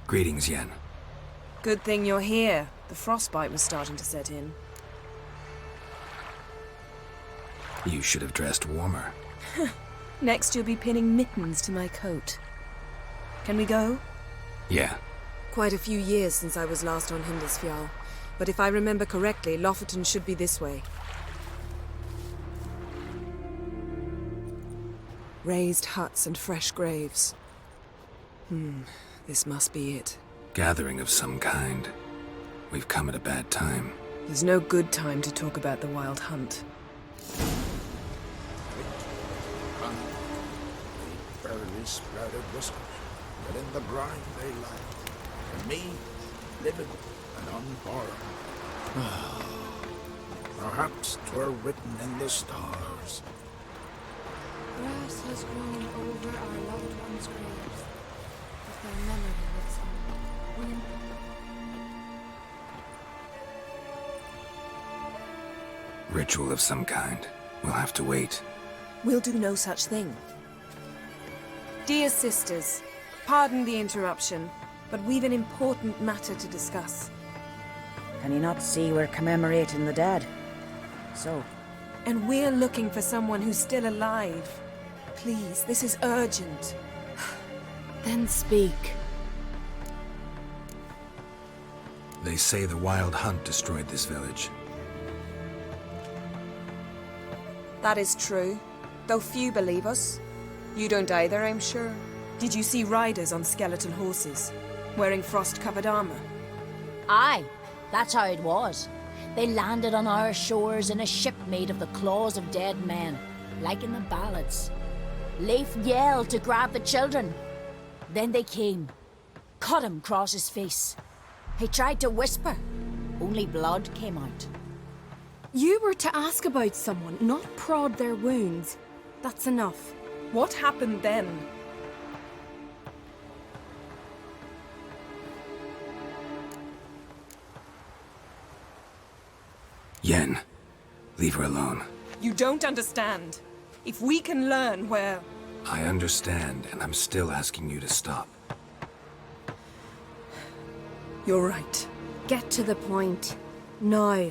Greetings, Yen. Good thing you're here. The frostbite was starting to set in. You should have dressed warmer. Next you'll be pinning mittens to my coat. Can we go? Yeah. Quite a few years since I was last on Hindisfjall, but if I remember correctly, Lofoten should be this way. Raised huts and fresh graves. This must be it. Gathering of some kind. We've come at a bad time. There's no good time to talk about the Wild Hunt. They barely sprouted whiskers, but in the brine they lie. And me, livid and unharmed. Perhaps 'twere written in the stars. Grass has grown over our loved ones' graves, but their memory lives on. When Ritual of some kind. We'll have to wait. We'll do no such thing. Dear sisters, pardon the interruption, but we've an important matter to discuss. Can you not see we're commemorating the dead? So, And we're looking for someone who's still alive. Please, this is urgent. then speak. They say the Wild Hunt destroyed this village. That is true, though few believe us. You don't either, I'm sure. Did you see riders on skeleton horses, wearing frost-covered armor? Aye, that's how it was. They landed on our shores in a ship made of the claws of dead men, like in the ballads. Leif yelled to grab the children. Then they came, cut him across his face. He tried to whisper, only blood came out. You were to ask about someone, not prod their wounds. That's enough. What happened then? Yen, leave her alone. You don't understand. If we can learn where... I understand, and I'm still asking you to stop. You're right. Get to the point. Now.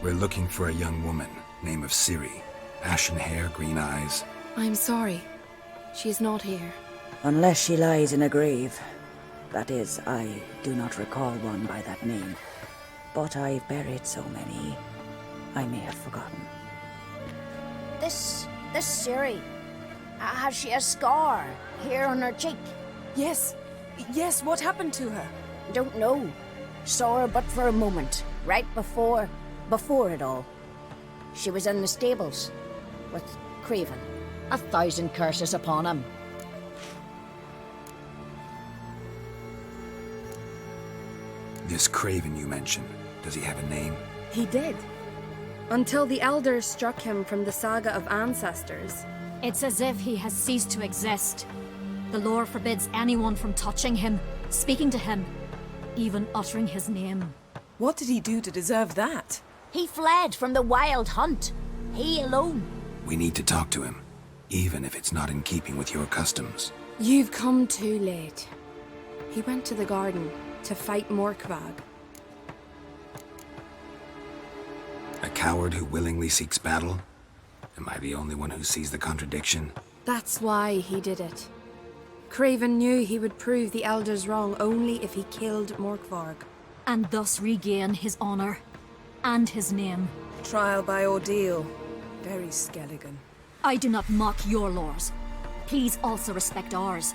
We're looking for a young woman, name of Ciri. Ashen hair, green eyes. I'm sorry. She is not here. unless she lies in a grave. That is, I do not recall one by that name. But I've buried so many, I may have forgotten. This Ciri, has she a scar here on her cheek? Yes. Yes, what happened to her? Don't know. Saw her but for a moment, right before it all. She was in the stables with Craven. 1,000 curses upon him. This Craven you mentioned, does he have a name? He did. Until the elders struck him from the saga of ancestors. It's as if he has ceased to exist. The lore forbids anyone from touching him, speaking to him, even uttering his name. What did he do to deserve that? He fled from the Wild Hunt. He alone. We need to talk to him, even if it's not in keeping with your customs. You've come too late. He went to the garden to fight Morkvag. A coward who willingly seeks battle? Am I the only one who sees the contradiction? That's why he did it. Craven knew he would prove the elders wrong only if he killed Morkvarg. And thus regain his honor and his name. Trial by ordeal. Very Skelligan. I do not mock your laws. Please also respect ours.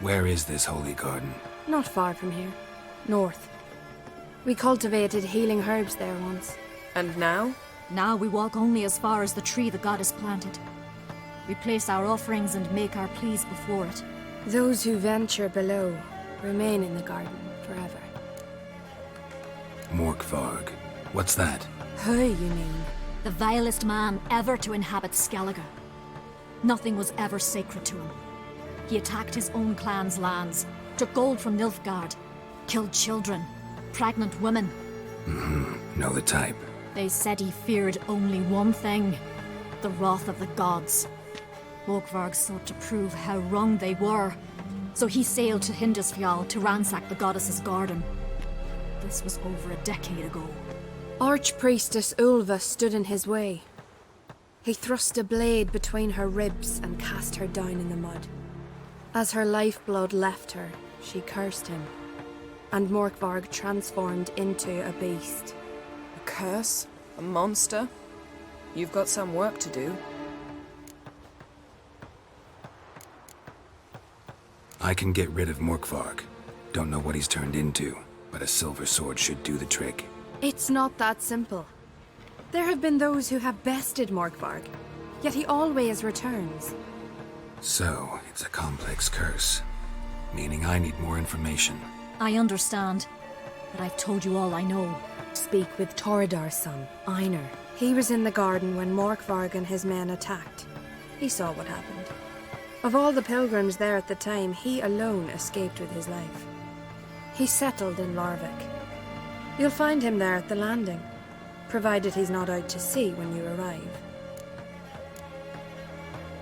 Where is this holy garden? Not far from here. North. We cultivated healing herbs there once. And now? Now we walk only as far as the tree the goddess planted. We place our offerings and make our pleas before it. Those who venture below remain in the garden forever. Morkvarg. What's that? Who, you mean? The vilest man ever to inhabit Skellige. Nothing was ever sacred to him. He attacked his own clan's lands, took gold from Nilfgaard, killed children, pregnant women. Know the type. They said he feared only one thing, the wrath of the gods. Morkvarg sought to prove how wrong they were, so he sailed to Hindisfjall to ransack the goddess's garden. This was over a decade ago. Archpriestess Ulva stood in his way. He thrust a blade between her ribs and cast her down in the mud. As her lifeblood left her, she cursed him, and Morkvarg transformed into a beast. A curse? A monster? You've got some work to do. I can get rid of Morkvarg. Don't know what he's turned into, but a silver sword should do the trick. It's not that simple. There have been those who have bested Morkvarg, yet he always returns. So, it's a complex curse, meaning I need more information. I understand, but I've told you all I know. Speak with Toredar's son, Einar. He was in the garden when Morkvarg and his men attacked. He saw what happened. Of all the pilgrims there at the time, he alone escaped with his life. He settled in Larvik. You'll find him there at the landing, provided he's not out to sea when you arrive.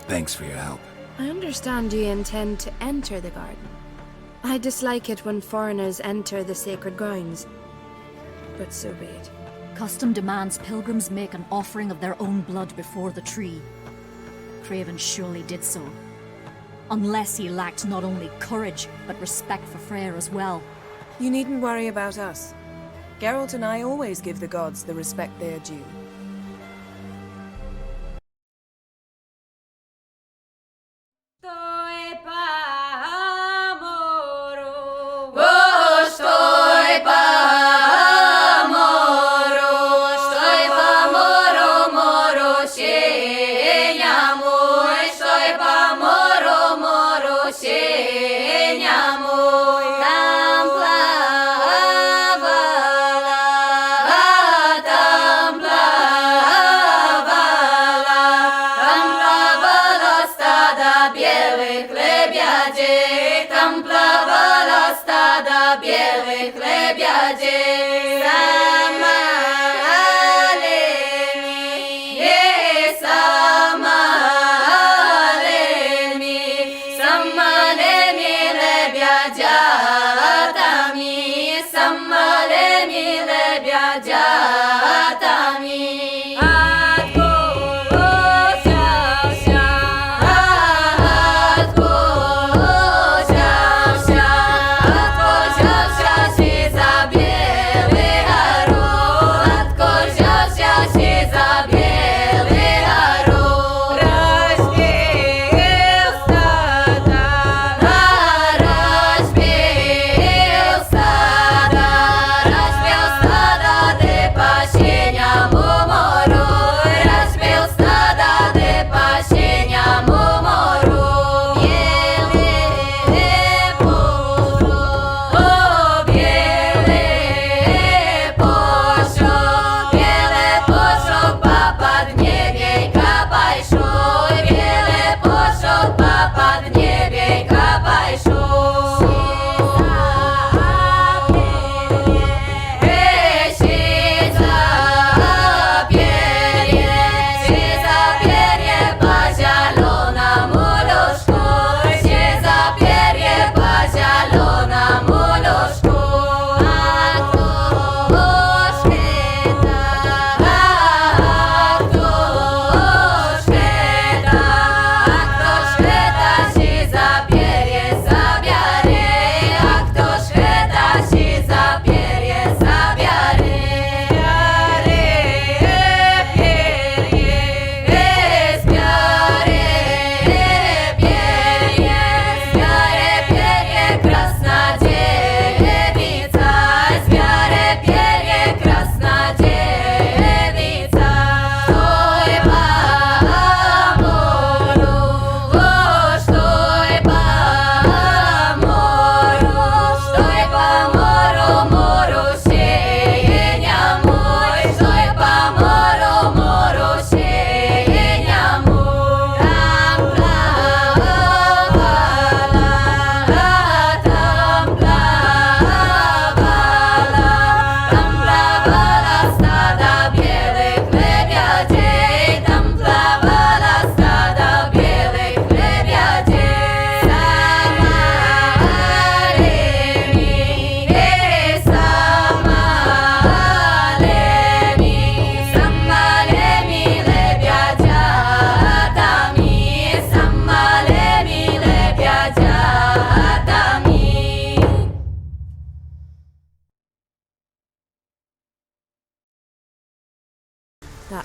Thanks for your help. I understand you intend to enter the garden. I dislike it when foreigners enter the sacred grounds, but so be it. Custom demands pilgrims make an offering of their own blood before the tree. Craven surely did so. Unless he lacked not only courage, but respect for Freyr as well. You needn't worry about us. Geralt and I always give the gods the respect they are due. Zabieły haru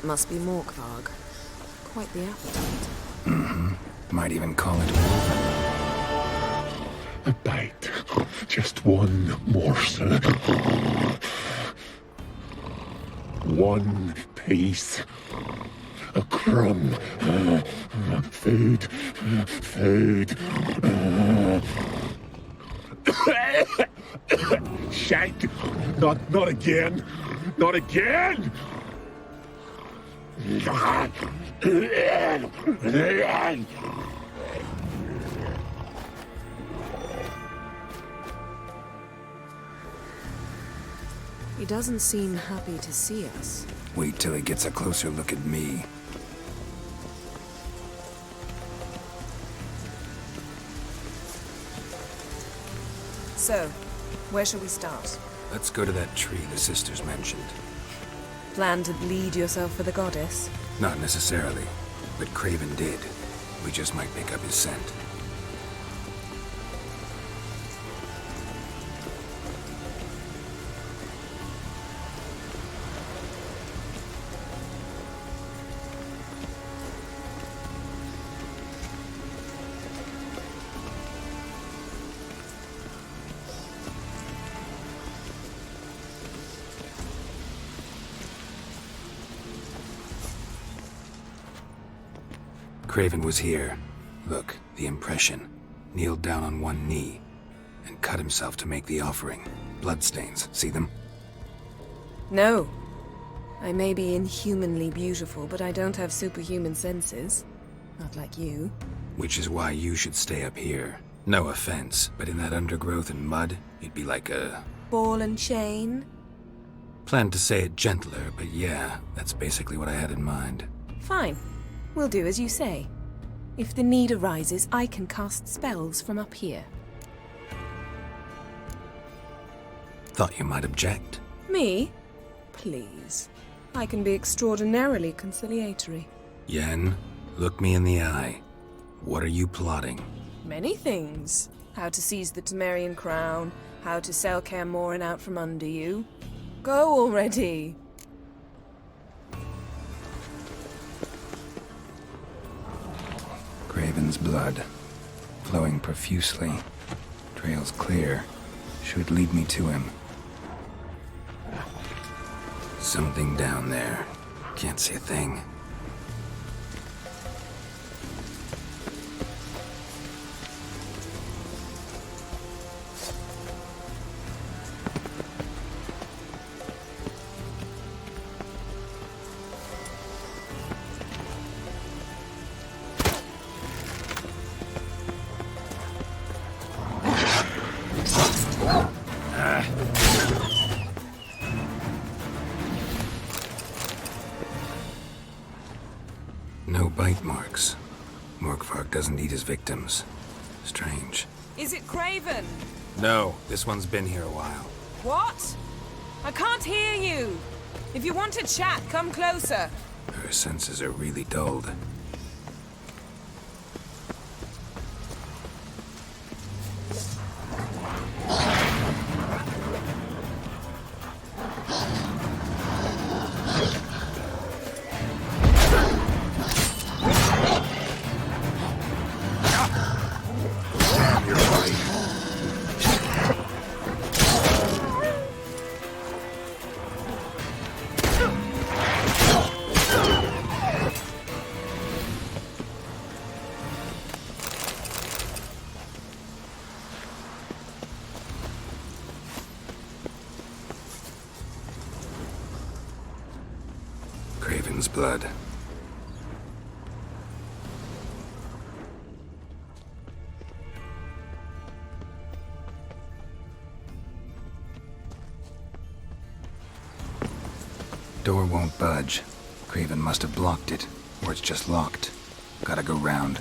That must be Morkvarg. Quite the appetite. Might even call it A bite. Just one morsel. One piece. A crumb. Food. Food. Shank. Not again. Not again. He doesn't seem happy to see us. Wait till he gets a closer look at me. So, where shall we start? Let's go to that tree the sisters mentioned. Plan to bleed yourself for the goddess? Not necessarily, but Craven did. We just might pick up his scent. Craven was here. Look, the impression. Kneeled down on one knee and cut himself to make the offering. Bloodstains, see them? No. I may be inhumanly beautiful, but I don't have superhuman senses. Not like you. Which is why you should stay up here. No offense, but in that undergrowth and mud, you'd be like a... Ball and chain? Planned to say it gentler, but yeah, that's basically what I had in mind. Fine. We'll do as you say. If the need arises, I can cast spells from up here. Thought you might object. Me? Please. I can be extraordinarily conciliatory. Yen, look me in the eye. What are you plotting? Many things. How to seize the Temerian crown, how to sell Kaer Morhen out from under you. Go already! Craven's blood, flowing profusely. Trails clear. Should lead me to him. Something down there. Can't see a thing. No bite marks. Morkvarg doesn't eat his victims. Strange. Is it Craven? No, this one's been here a while. What? I can't hear you! If you want to chat, come closer. Her senses are really dulled. Craven's blood. Door won't budge. Craven must have blocked it, or it's just locked. Gotta go round.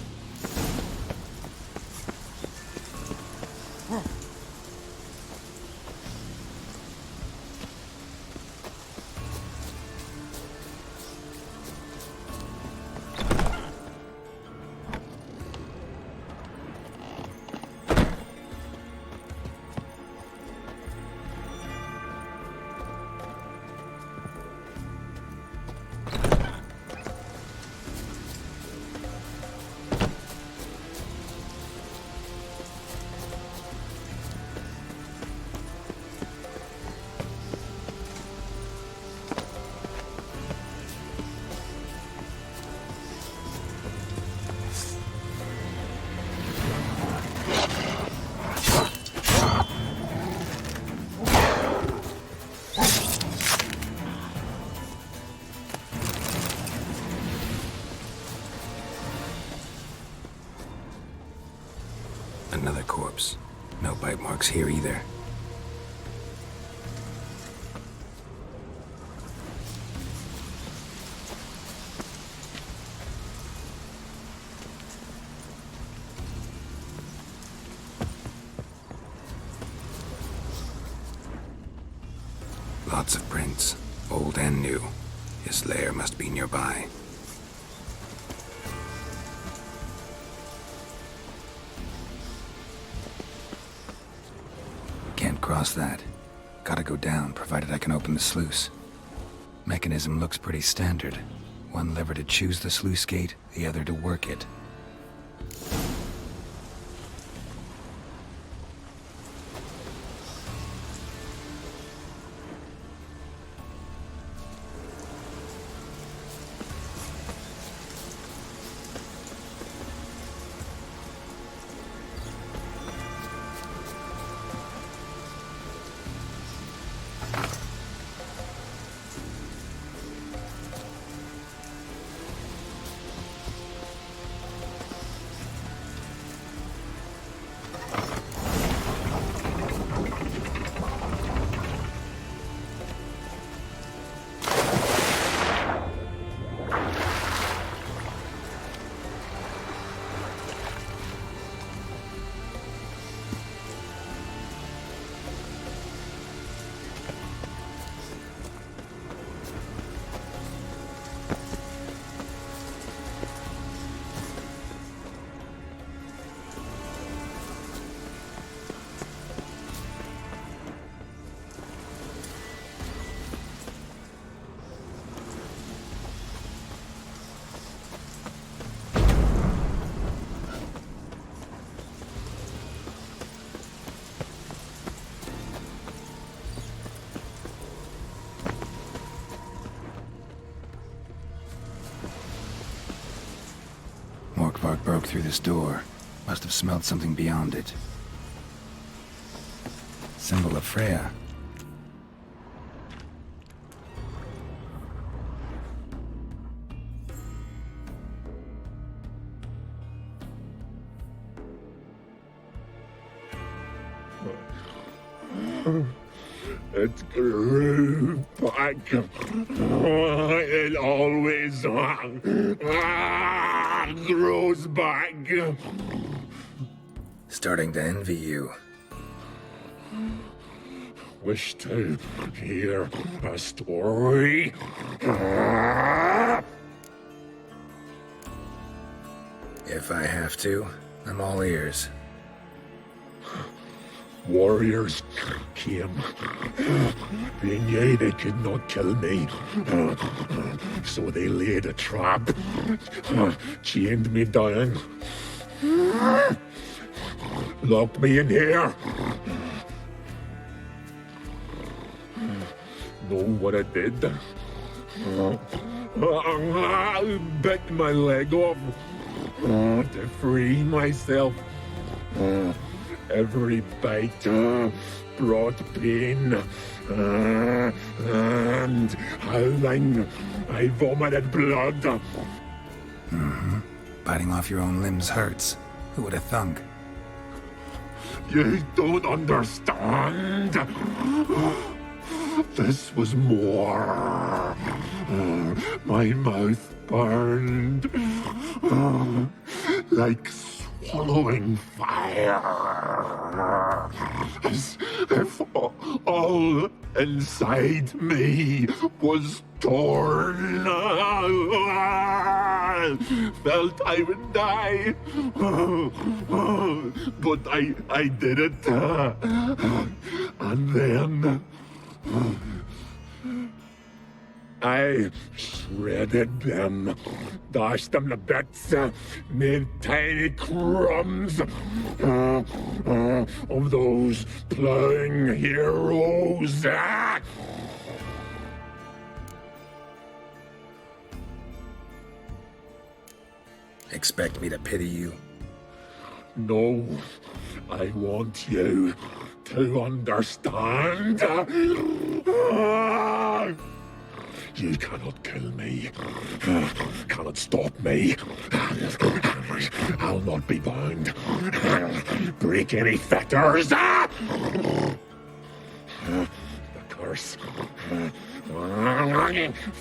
Another corpse. No bite marks here either. Lots of prints, old and new. His lair must be nearby. Can't cross that. Gotta go down, provided I can open the sluice. Mechanism looks pretty standard. One lever to choose the sluice gate, the other to work it. Morkvark broke through this door. Must have smelled something beyond it. Symbol of Freya. It grew back. It always grows back. Starting to envy you. Wish to hear a story. If I have to, I'm all ears. Warriors came. They knew they could not kill me. So they laid a trap. Chained me down. Locked me in here. Know what I did? Bit my leg off to free myself. Every bite brought pain, and howling, I vomited blood. Mm-hmm. Biting off your own limbs hurts. Who would have thunk? You don't understand. This was more. My mouth burned like swallowing fire, as if all inside me was torn. Felt I would die, but I did it, and then I shredded them, dashed them to bits, made tiny crumbs of those plowing heroes. Expect me to pity you? No, I want you to understand. You cannot kill me. Cannot stop me. I'll not be bound. Break any fetters. The curse.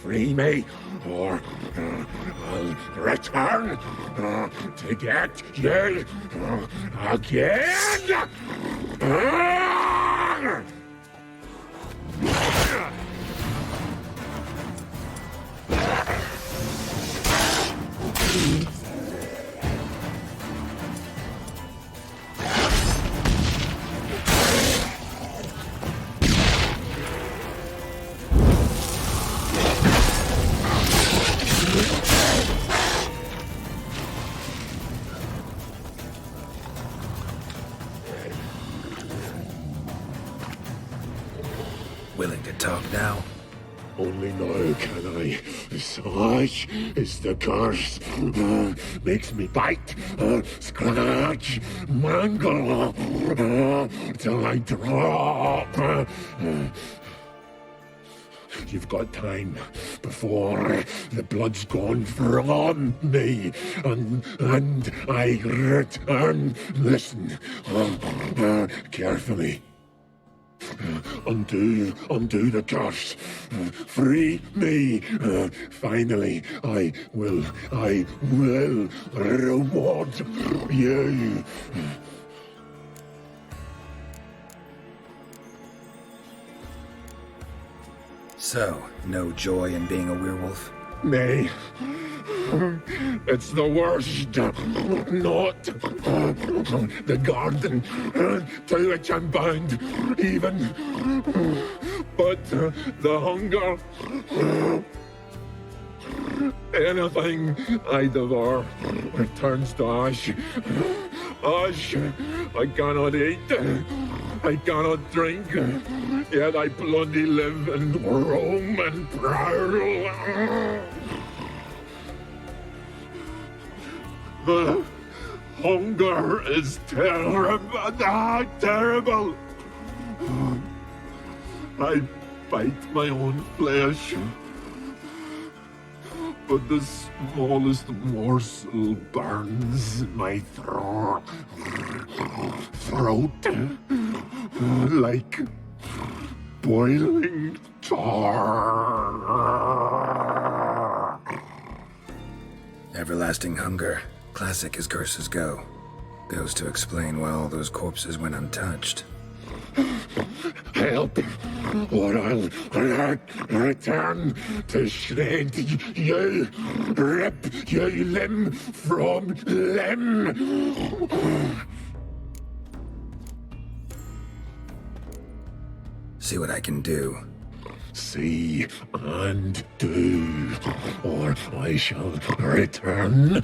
Free me, or I'll return to get you again. Willing to talk now? Only now can I. Such is the curse. Makes me bite, scratch, mangle, till I drop. You've got time before the blood's gone from me, and I return. Listen, carefully. Undo the curse. Free me. Finally, I will reward you. So, no joy in being a werewolf? Nay. It's the worst. Not the garden to which I'm bound, even. But the hunger. Anything I devour returns to ash. Ash. I cannot eat. I cannot drink. Yet I bloody live and roam and prowl. The hunger is terrible. Terrible. I bite my own flesh, but the smallest morsel burns my throat like boiling tar. Everlasting hunger. Classic as curses go. Goes to explain why all those corpses went untouched. Help, or I'll return to shred you, rip you limb from limb. See what I can do. See and do, or I shall return.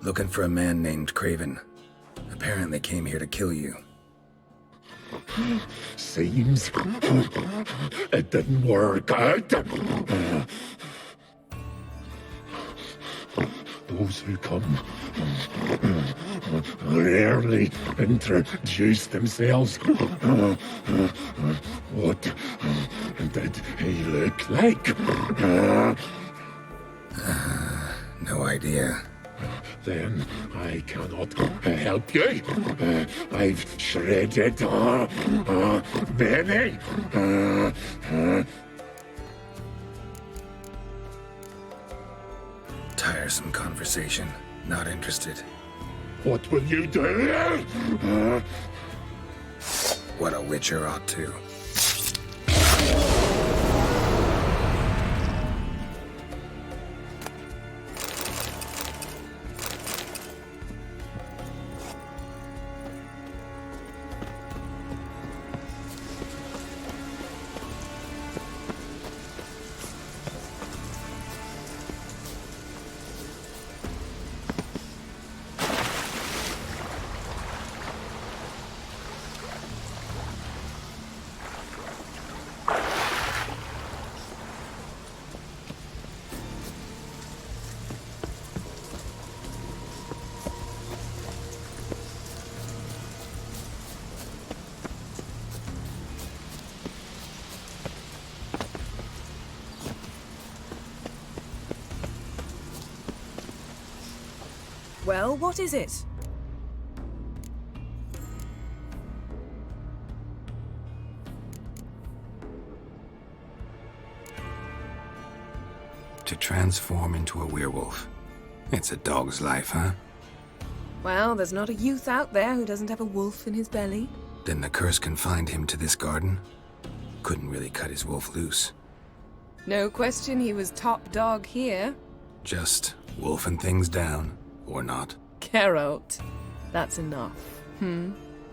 Looking for a man named Craven. Apparently came here to kill you. Seems it didn't work out. Those who come rarely introduce themselves. What did he look like? No idea. Then I cannot help you. I've shredded many. Tiresome conversation. Not interested. What will you do? What a witcher ought to. Well, what is it? To transform into a werewolf. It's a dog's life, huh? Well, there's not a youth out there who doesn't have a wolf in his belly. Then the curse confined him to this garden? Couldn't really cut his wolf loose. No question he was top dog here. Just wolfing things down, or not. Geralt, that's enough.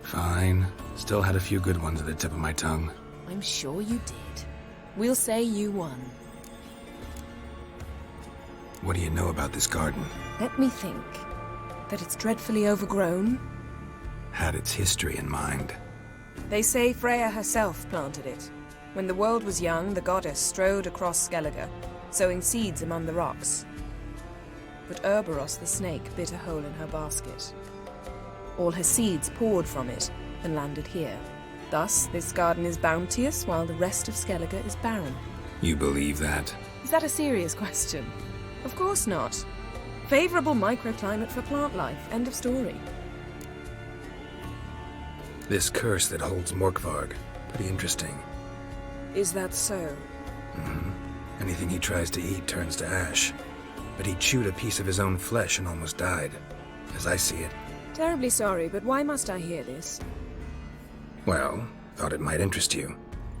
Fine. Still had a few good ones at the tip of my tongue. I'm sure you did. We'll say you won. What do you know about this garden? Let me think. That it's dreadfully overgrown. Had its history in mind. They say Freya herself planted it. When the world was young, the goddess strode across Skellige, sowing seeds among the rocks. But Urboros the snake bit a hole in her basket. All her seeds poured from it and landed here. Thus, this garden is bounteous while the rest of Skellige is barren. You believe that? Is that a serious question? Of course not. Favorable microclimate for plant life. End of story. This curse that holds Morkvarg. Pretty interesting. Is that so? Anything he tries to eat turns to ash. But he chewed a piece of his own flesh and almost died. As I see it. Terribly sorry, but why must I hear this? Well, thought it might interest you.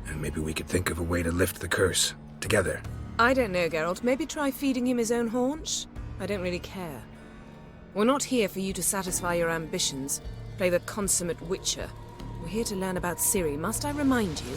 And maybe we could think of a way to lift the curse. Together. I don't know, Geralt. Maybe try feeding him his own haunch? I don't really care. We're not here for you to satisfy your ambitions. Play the consummate witcher. We're here to learn about Ciri. Must I remind you?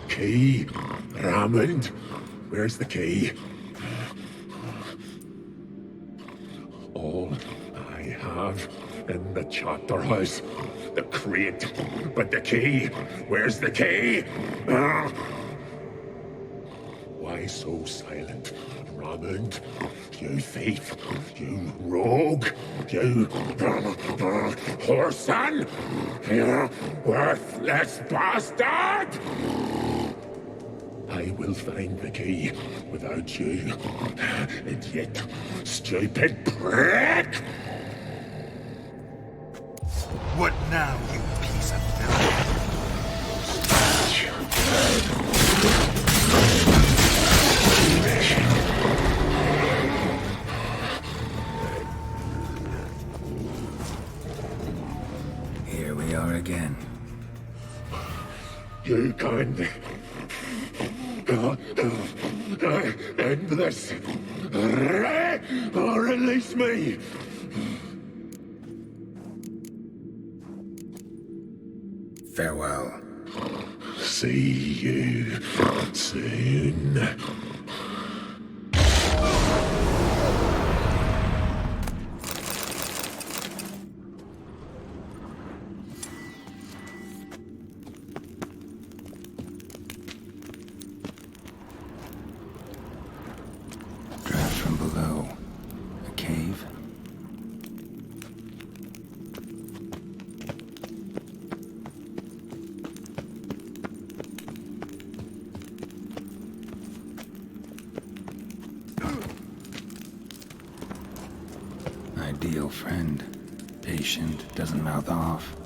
Key? Raymond? Where's the key? All I have in the chapter house. The crate. But the key? Where's the key? Why so silent? Raymond? You thief! You rogue! You whoreson! You worthless bastard! I will find the key without you. And yet, stupid prick! What now, you piece of filth? Here we are again. You can end this. Or release me. Farewell. See you soon. Draft from below. A cave. Ideal friend. Patient, doesn't mouth off.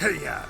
Hey-ya!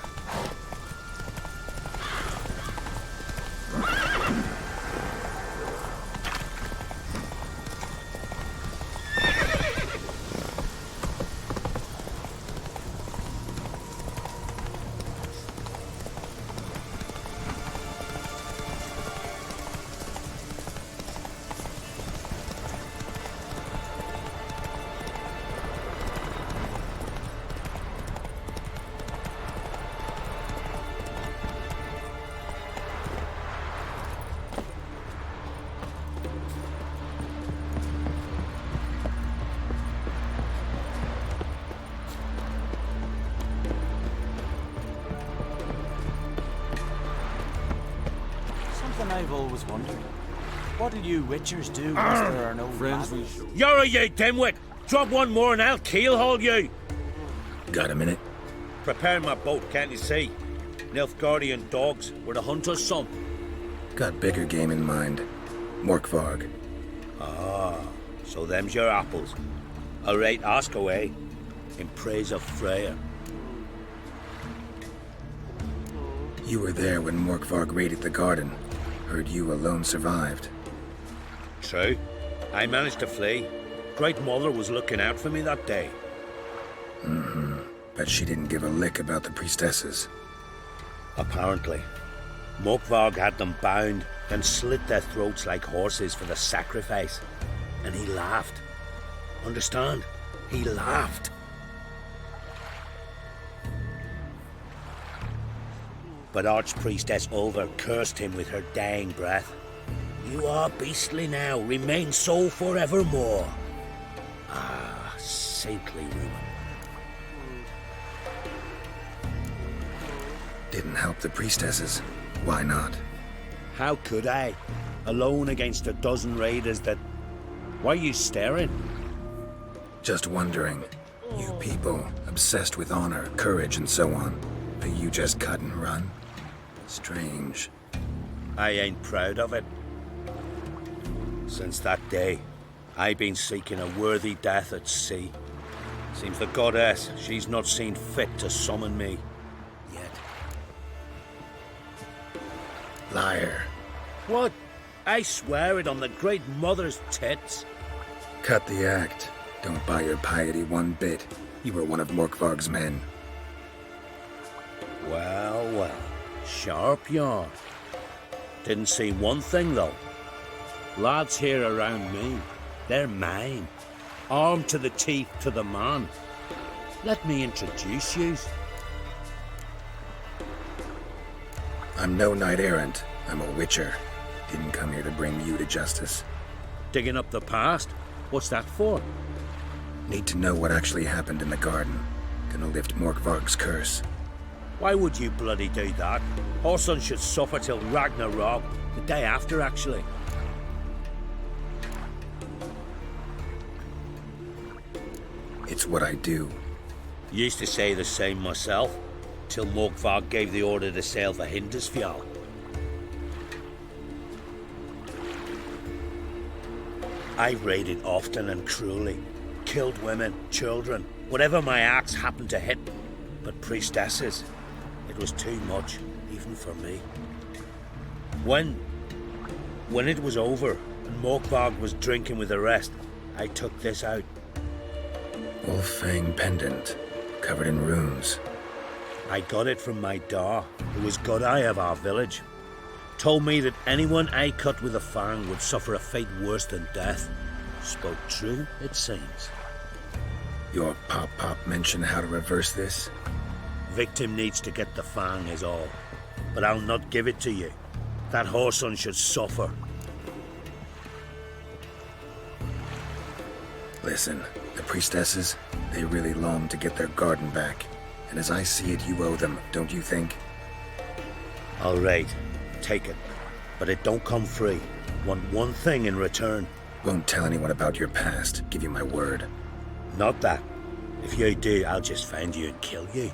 Something I've always wondered. What do you witchers do once there are no friends? You're a you dimwit! Drop one more and I'll keelhaul you! Got a minute? Prepare my boat, can't you see? Nilfgaardian dogs were the hunter's son. Got bigger game in mind. Morkvarg. Ah, so them's your apples. All right, ask away. In praise of Freya. You were there when Morkvarg raided the garden. Heard you alone survived. True. I managed to flee. Great Mother was looking out for me that day. Mm-hmm. Bet she didn't give a lick about the priestesses. Apparently. Morkvarg had them bound, then slit their throats like horses for the sacrifice. And he laughed. Understand? He laughed. But Archpriestess Ulver cursed him with her dying breath. You are beastly now, remain so forevermore. Ah, saintly woman. Didn't help the priestesses. Why not? How could I? Alone against a dozen raiders that... Why are you staring? Just wondering. You people, obsessed with honor, courage, and so on. But you just cut and run? Strange. I ain't proud of it. Since that day, I've been seeking a worthy death at sea. Seems the goddess, she's not seen fit to summon me. Yet. Liar. What? I swear it on the Great Mother's tits. Cut the act. Don't buy your piety one bit. You were one of Morkvarg's men. Well, well. Sharp yarn. Didn't see one thing, though. Lads here around me, they're mine. Armed to the teeth to the man. Let me introduce yous. I'm no knight-errant. I'm a witcher. Didn't come here to bring you to justice. Digging up the past? What's that for? Need to know what actually happened in the garden. Gonna lift Morkvarg's curse. Why would you bloody do that? Our son should suffer till Ragnarok. The day after, actually. It's what I do. Used to say the same myself, till Morkvarg gave the order to sail for Hindisfjall. I raided often and cruelly. Killed women, children, whatever my axe happened to hit. But priestesses, it was too much, even for me. When it was over, and Morkvarg was drinking with the rest, I took this out. Wolf-fang pendant, covered in runes. I got it from my da, who was god eye of our village. Told me that anyone I cut with a fang would suffer a fate worse than death. Spoke true, it seems. Your pop-pop mentioned how to reverse this? Victim needs to get the fang is all. But I'll not give it to you. That whoreson should suffer. Listen, the priestesses, they really long to get their garden back. And as I see it, you owe them, don't you think? All right, take it. But it don't come free. Want one thing in return. Won't tell anyone about your past, give you my word. Not that. If you do, I'll just find you and kill you.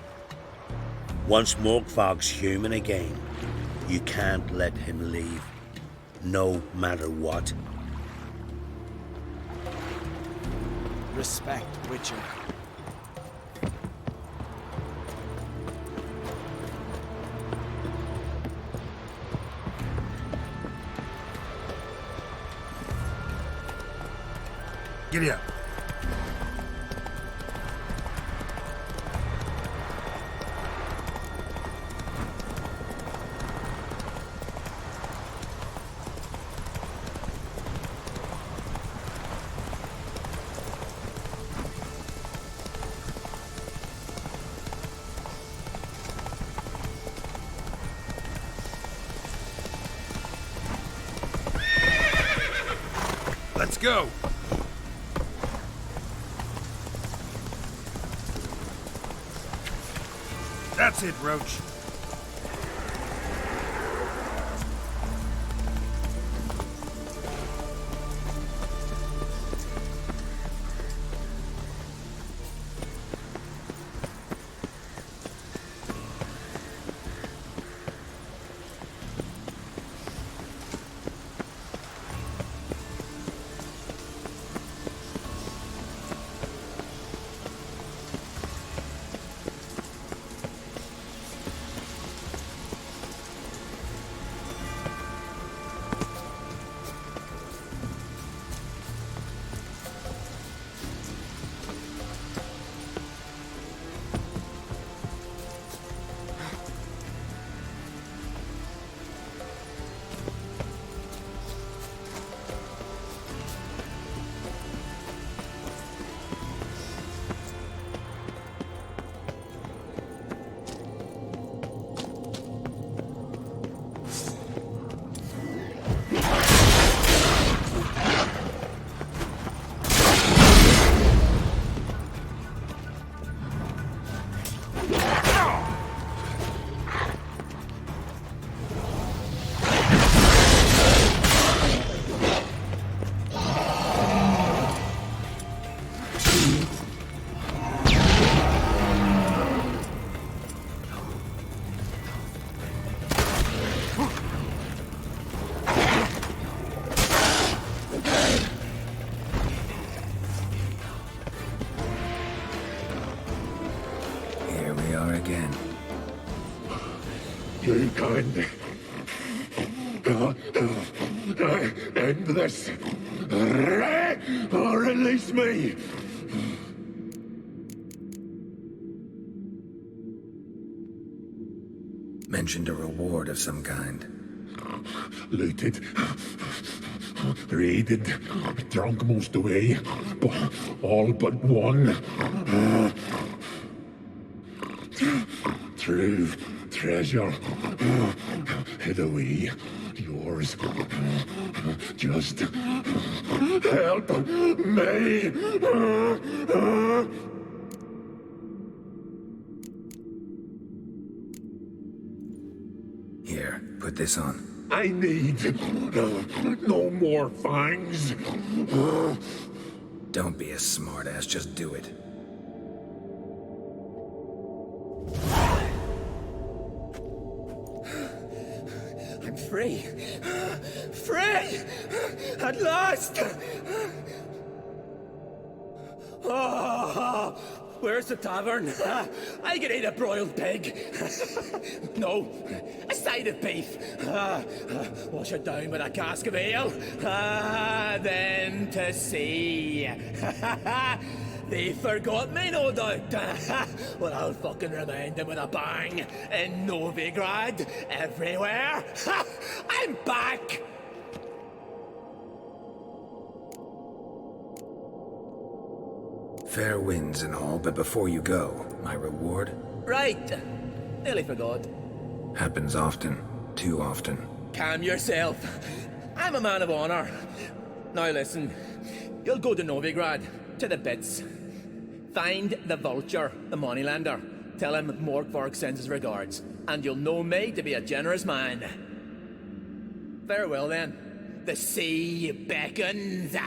Once Morkvarg's human again, you can't let him leave. No matter what. Respect, Witcher. Giddy up. Let's go! That's it, Roach. Again. You can't end this. Or release me. Mentioned a reward of some kind. Looted. Raided. Drunk most away. All but one. True treasure hid away. Yours. Just help me. Here, put this on. I need no more fangs. Don't be a smartass, just do it. I'm free! Free! At last! Oh, where's the tavern? I can eat a broiled pig. No, a side of beef. Wash it down with a cask of ale. Then to sea. They forgot me, no doubt. Well, I'll fucking remind them with a bang. In Novigrad, everywhere. I'm back! Fair winds and all, but before you go, my reward? Right. Nearly forgot. Happens often. Too often. Calm yourself. I'm a man of honor. Now listen. You'll go to Novigrad, to the bits. Find the vulture, the moneylender. Tell him Morkvark sends his regards, and you'll know me to be a generous man. Farewell then. The sea beckons.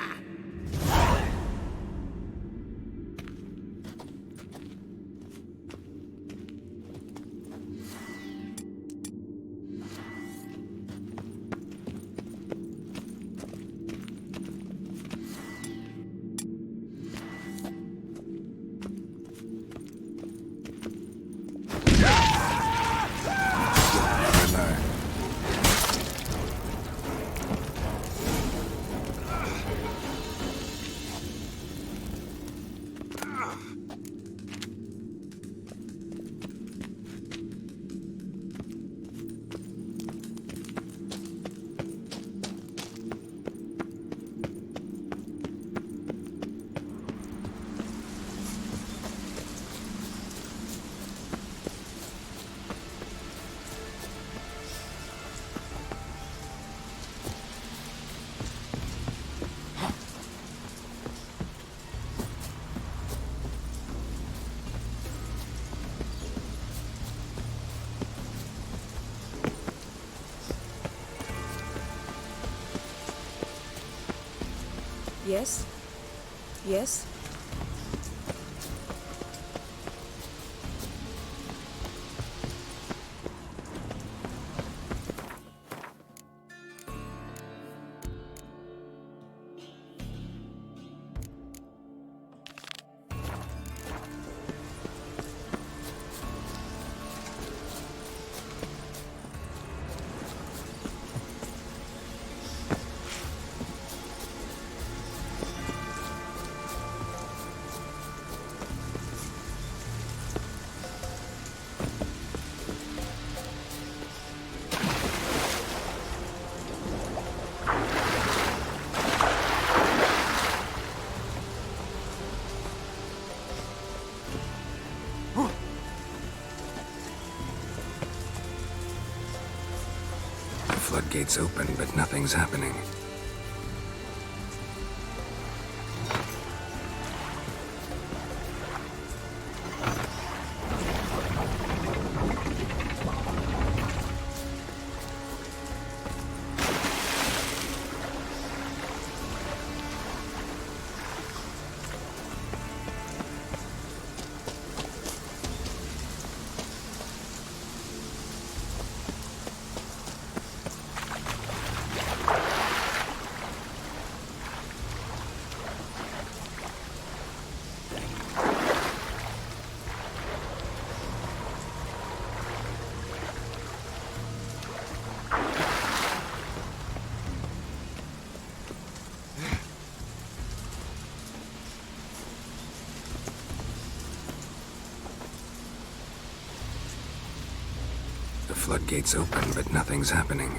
Yes? Yes? Floodgates open, but nothing's happening. The floodgates open, but nothing's happening.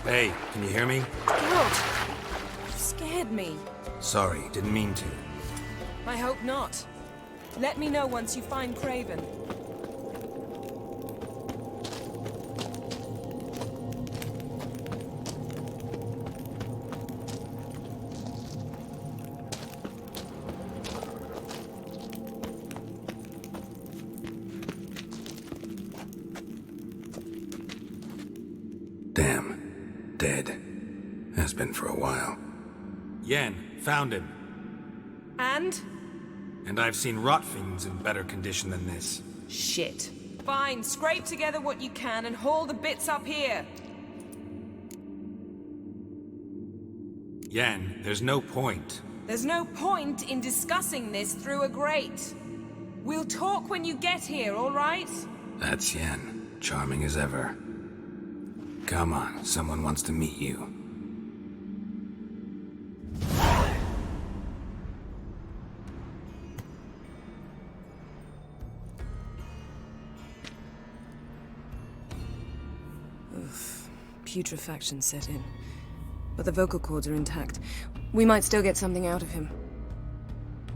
Hey, can you hear me? Geralt! You scared me. Sorry, didn't mean to. I hope not. Let me know once you find Craven. Damn. Dead. Has been for a while. Yen, found him. And? And I've seen rot fiends in better condition than this. Shit. Fine, scrape together what you can and haul the bits up here. Yen, there's no point. There's no point in discussing this through a grate. We'll talk when you get here, all right? That's Yen. Charming as ever. Come on, someone wants to meet you. Putrefaction set in. But the vocal cords are intact. We might still get something out of him.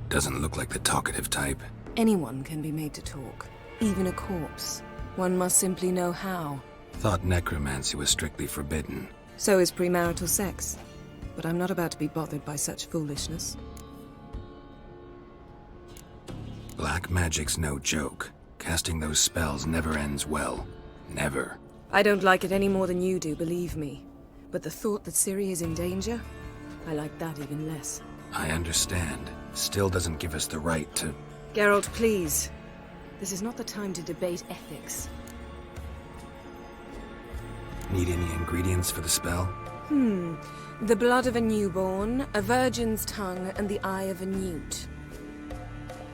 Doesn't look like the talkative type. Anyone can be made to talk. Even a corpse. One must simply know how. Thought necromancy was strictly forbidden. So is premarital sex. But I'm not about to be bothered by such foolishness. Black magic's no joke. Casting those spells never ends well. Never. I don't like it any more than you do, believe me. But the thought that Ciri is in danger, I like that even less. I understand. Still doesn't give us the right to... Geralt, please. This is not the time to debate ethics. Need any ingredients for the spell? The blood of a newborn, a virgin's tongue, and the eye of a newt.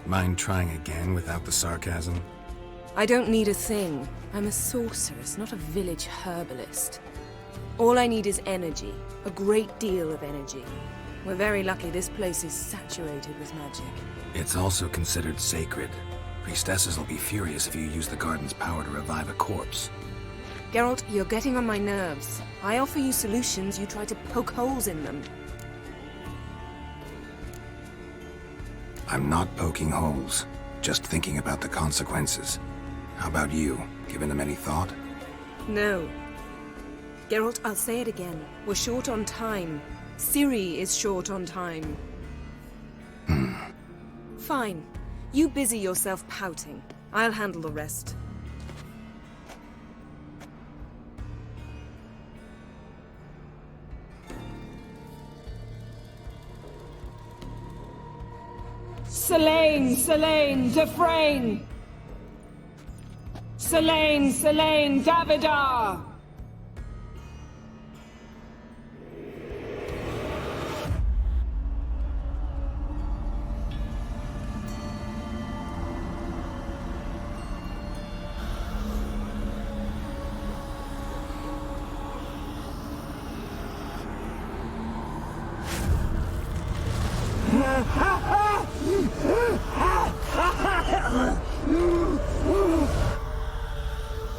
Mind trying again without the sarcasm? I don't need a thing. I'm a sorceress, not a village herbalist. All I need is energy. A great deal of energy. We're very lucky this place is saturated with magic. It's also considered sacred. Priestesses will be furious if you use the garden's power to revive a corpse. Geralt, you're getting on my nerves. I offer you solutions, you try to poke holes in them. I'm not poking holes, just thinking about the consequences. How about you? Given them any thought? No. Geralt, I'll say it again. We're short on time. Ciri is short on time. Fine. You busy yourself pouting. I'll handle the rest. Selene, Selene, Dufresne! Selene, Selene, Davidar!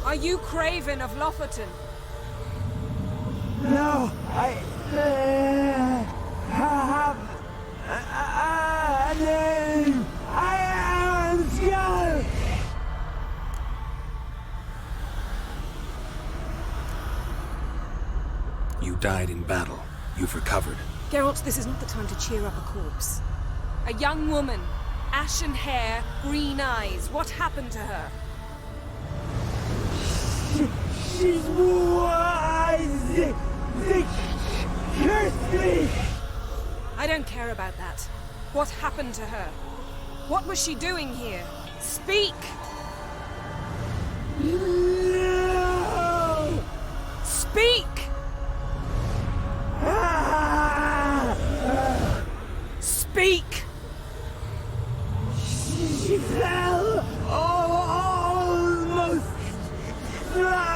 Are you Craven of Lofoten? No, I have a name. I am Skull. You died in battle. You've recovered. Geralt, this is not the time to cheer up a corpse. A young woman. Ashen hair, green eyes. What happened to her? She's wise. They cursed me. I don't care about that. What happened to her? What was she doing here? Speak! No! Speak! Speak! She fell almost drowned.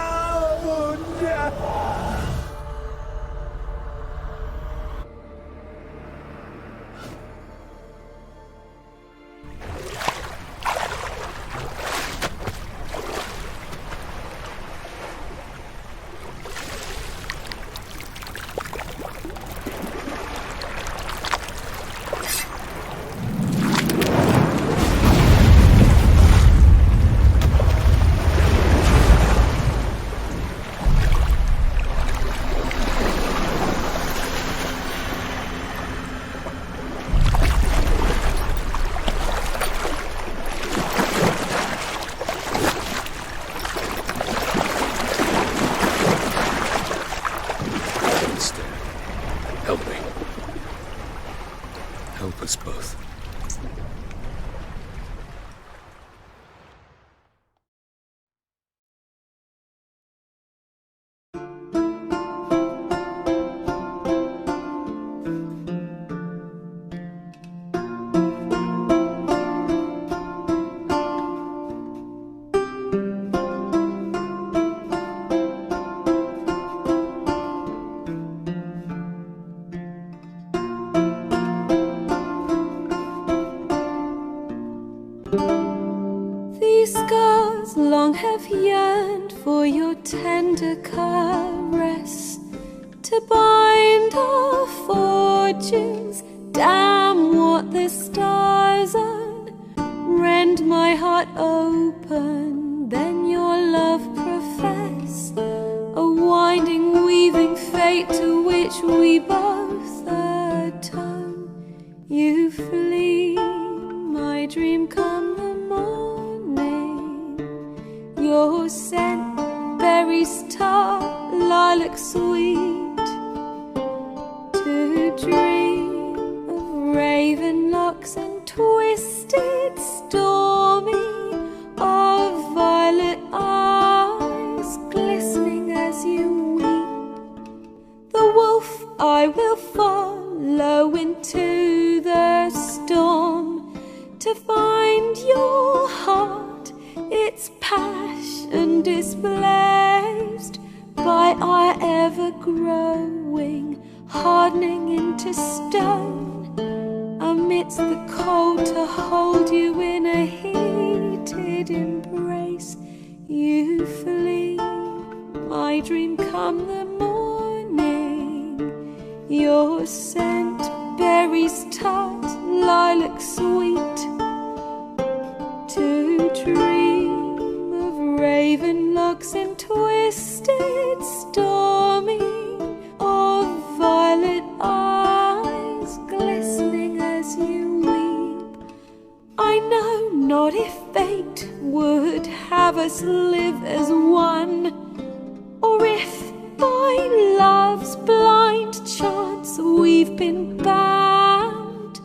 Help me. Help us both. These scars long have yearned for your tender caress, to bind our fortunes. Damn what the stars are. Rend my heart open, then your love profess, a winding, weaving fate to which we both atone. You flee, my dream come the morning. Your scent, berries tart, lilac sweet, to dream of raven locks and twisted stormy, of violet eyes glistening as you weep. The wolf I will follow into the storm, to find your heart, its its passion displaced by our ever-growing, hardening into stone, amidst the cold to hold you in a heated embrace. You flee, my dream come the morning, your scent, berries tart, lilac sweet, to dream of raven locks and twisted stormy, of violet eyes glistening as you weep. I know not if fate would have us live as one, or if by love's blind chance we've been bound.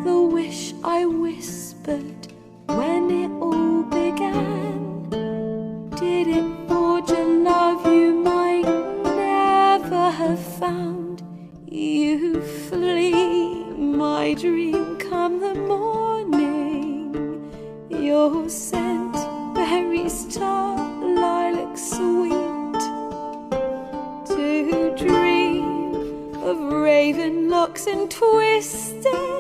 The wish I whispered when it all began, did it forge a love you might never have found? You flee, my dream come the morning, your scent, berries tart, lilac sweet, to dream of raven locks and twisted